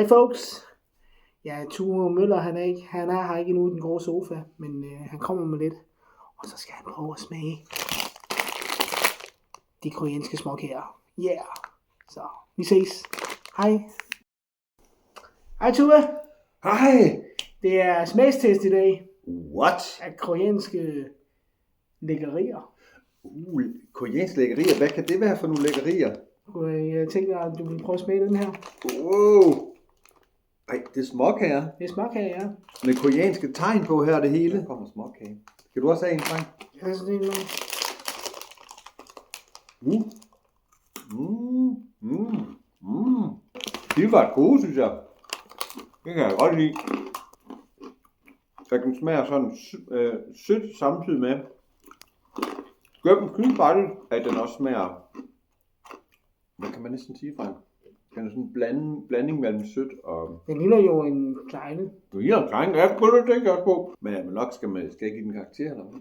folks. Ja, Tue Møller, han er her ikke endnu i den grå sofa, men han kommer med lidt. Og så skal han prøve at smage de koreanske småkager. Yeah! Så, vi ses. Hej. Hej Tue. Hej! Det er smagstest i dag What? af koreanske lækkerier. Koreanske lækkerier. Hvad kan det være for nogle lækkerier? Jeg tænker, at du vil prøve at smage den her. Wow! Ej, det er småkager. Det er småkager, ja. Med koreanske tegn på her det hele. Der kommer småkage. Skal du også have en, Frank? Jeg synes, det er noget. De var gode, synes jeg. Det kan jeg godt lide. Så den smager sådan sødt samtidig med. Skøben synes bare, at den også smager. Hvad kan man næsten sige, Frank? Den er sådan en blanding mellem sødt og... Den ligner jo en kleine. Du ligner en dreng, ja, kunne du tænke også på. Men nok skal jeg give den karakter, eller hvad?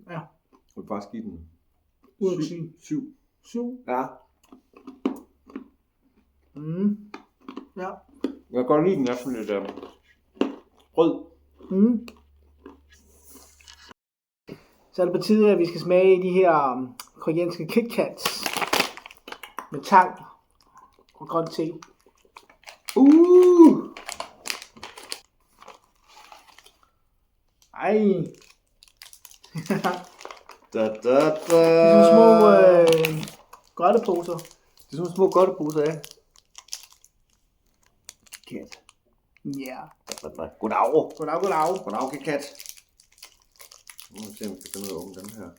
Ja. Jeg vil faktisk give den... Ud af 10. 7. 7. Ja. Ja. Jeg kan godt lide den er sådan lidt rød. Så er det på tide, at vi skal smage de her koreanske KitKats med tang og grøn te. Ej. Det er sådan små godteposer. Det er sådan små godteposer, ja. Kat. Ja. Goddag. Goddag. Goddag, KitKat. Nu må vi se, om vi kan finde ud af at åbne den her.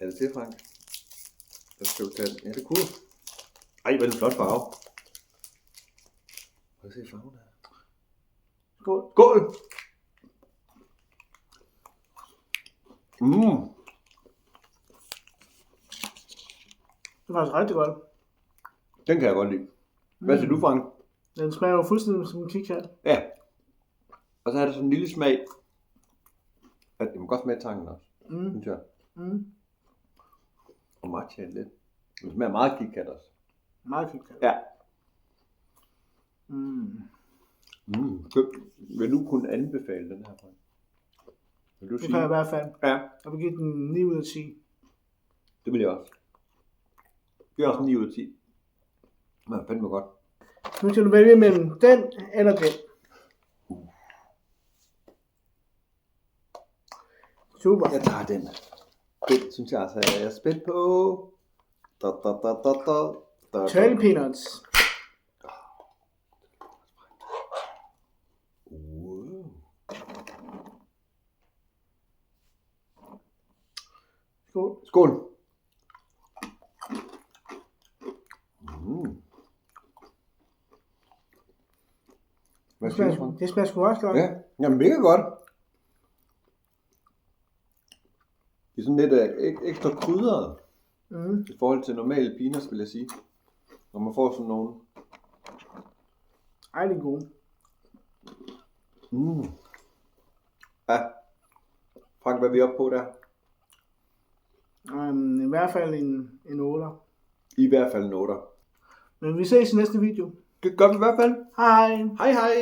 Er det til, Frank? Der skal du tage den. Ja, det er cool. Ej, hvad er en flot farve. Prøv at se farven her. Skål. Skål! Det var faktisk rigtig godt. Den kan jeg godt lide. Hvad siger du, Frank? Den smager jo fuldstændig som en KitKat. Ja. Og så er der sådan en lille smag. At det må godt smage tangen også. Synes jeg. Og matcha lidt. Det smager meget KitKat også. Meget KitKat. Ja. Vil du kunne anbefale den her, Frank? Vil du det sige? kan jeg i hvert fald. Ja. Jeg vil give den 9 ud af 10. Det vil jeg også. Det er også 9 ud af 10. Men fandme godt. Nu skal du vælge mellem den eller den. Super. Jeg tager den. Den synes jeg altså, jeg er spændt på. Turtle peanuts. Skål. Skål. Hvad siger du? Det smager sgu også godt. Ja, jamen mega godt. Det er sådan lidt ekstra krydret i forhold til normale peanuts, vil jeg sige. Når man får sådan nogle. Ej, det er gode. Ja. Frank, hvad er vi oppe på der? I hvert fald en 8. I hvert fald en 8. Men vi ses i næste video. Det gør vi i hvert fald. Hej. Hej hej.